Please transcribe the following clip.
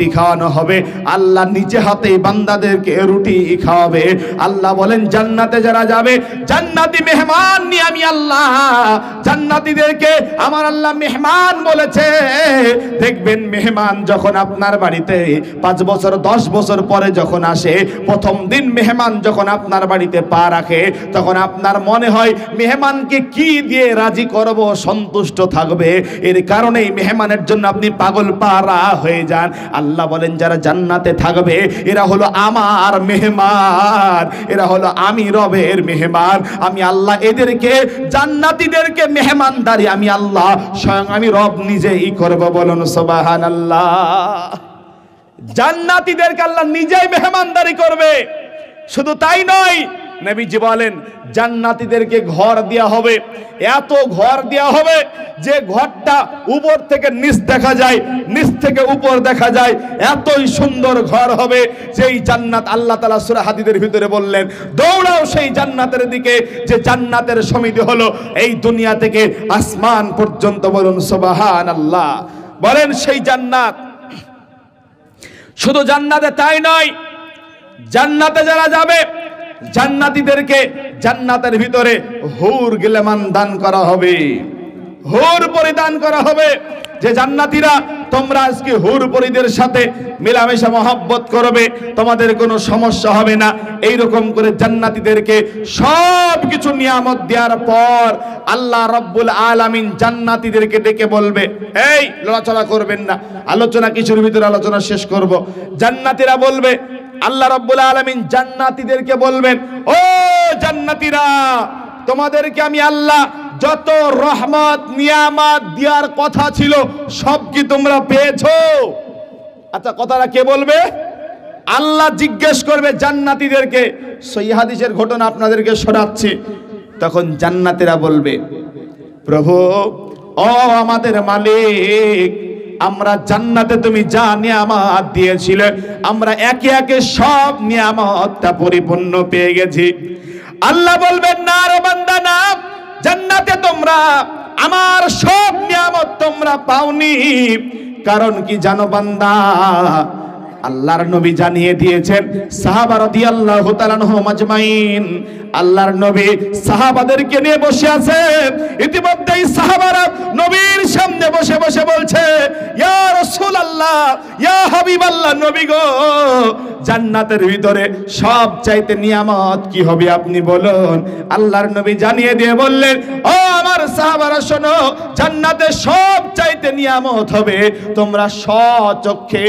রুটি খাওয়ানো হবে, আল্লাহ নিজে হাতে বান্দাদেরকে রুটি খাওয়াবে। আল্লাহ বলেন জান্নাতে যারা যাবে, জান্নাতি মেহমান নিয়ে আমি আল্লাহ জান্নাতীদেরকে আমার আল্লাহ মেহমান বলেছে। দেখবেন মেহমান যখন আপনার বাড়িতে 5 বছর 10 বছর পরে যখন আসে, প্রথম দিন মেহমান যখন আপনার বাড়িতে পা রাখে, তখন আপনার মনে হয় মেহমানকে কি দিয়ে রাজি করব, সন্তুষ্ট থাকবে। এর কারণেই মেহমানের জন্য আপনি পাগল পারা হয়ে যান। আল্লাহ বলেন যারা জান্নাতে থাকবে এরা হলো আমার মেহমান, এরা হলো আমি রবের মেহমান। আমি আল্লাহ এদেরকে জান্নাতীদেরকে মেহমানদারি আমি আল্লাহ স্বয়ং আমি রব নিজেই করব। বলুন সুবহানাল্লাহ। জান্নাতীদেরকে আল্লাহ নিজেই মেহমানদারি করবে। শুধু তাই নয়, নবীজি বলেন জান্নাতীদেরকে ঘর দেয়া হবে, এত ঘর দেয়া হবে যে ঘরটা উপর থেকে নিচ দেখা যায়, নিচ থেকে উপর দেখা যায়, এতই সুন্দর ঘর হবে। যেই জান্নাত আল্লাহ তাআলা সূরা হাদীদের ভিতরে বললেন দৌড়াও সেই জান্নাতের দিকে, যে জান্নাতের সমিতি হলো এই দুনিয়া থেকে আসমান পর্যন্ত। বলুন সুবহানাল্লাহ। বলেন সেই জান্নাত, শুধু জান্নাতে তাই নয়, জান্নাতে যারা যাবে জান্নাতীদেরকে জান্নাতের ভিতরে হুর গিলমান দান করা হবে, হুর পরিদান করা হবে। যে জান্নাতীরা তোমরা আজকে হুর পরিদের সাথে মেলামেশা মহব্বত করবে, তোমাদের কোনো সমস্যা হবে না। এইরকম করে জান্নাতীদেরকে সব কিছু নিয়ামত দেওয়ার পর আল্লাহ রাব্বুল আলামিন জান্নাতীদেরকে ডেকে বলবে, এই লড়াচড়া করবেন না, আলোচনা কিছুর ভিতরে আলোচনা শেষ করব। জান্নাতীরা বলবে, আল্লাহ রাব্বুল আলামিন জান্নাতীদেরকে বলবেন, ও জান্নাতীরা, তোমাদেরকে আমি আল্লাহ যত রহমত নিয়ামত দেওয়ার কথা ছিল সব কি তোমরা পেয়েছো? আচ্ছা, কথাটা কে বলবে? আল্লাহ জিজ্ঞেস করবে জান্নাতীদেরকে। সহিহ হাদিসের ঘটনা আপনাদেরকে শোনাচ্ছি। তখন জান্নাতীরা বলবে, প্রভু, ও আমাদের মালিক, আমরা জান্নাতে তুমি যা নিয়ামত দিয়েছিলে আমরা একে একে সব নিয়ামতটা পরিপূর্ণ পেয়ে গেছি। আল্লাহ বলবেন, না রে বান্দা না, জান্নাতে তোমরা আমার সব নিয়ামত তোমরা পাওনি। কারণ কি জানো বান্দা? আল্লাহর নবী জানিয়ে দিয়েছেন, সাহাবা রাদিয়াল্লাহু তাআলা আনহুম আজমাইন, আল্লাহর নবী সাহাবাদেরকে নিয়ে বসে আছেন। ইতিমধ্যেই সাহাবারা নবীর সামনে বসে বসে বলছে, ইয়া রাসূলুল্লাহ, ইয়া হাবিবাল্লাহ, নবী গো, জান্নাতের ভিতরে সব চাইতে নিয়ামত কি হবে আপনি বলুন। আল্লাহর নবী জানিয়ে দিয়ে বললেন, ও আমার সাহাবারা শোনো, জান্নাতে সব চাইতে নিয়ামত হবে তোমরা স্বচক্ষে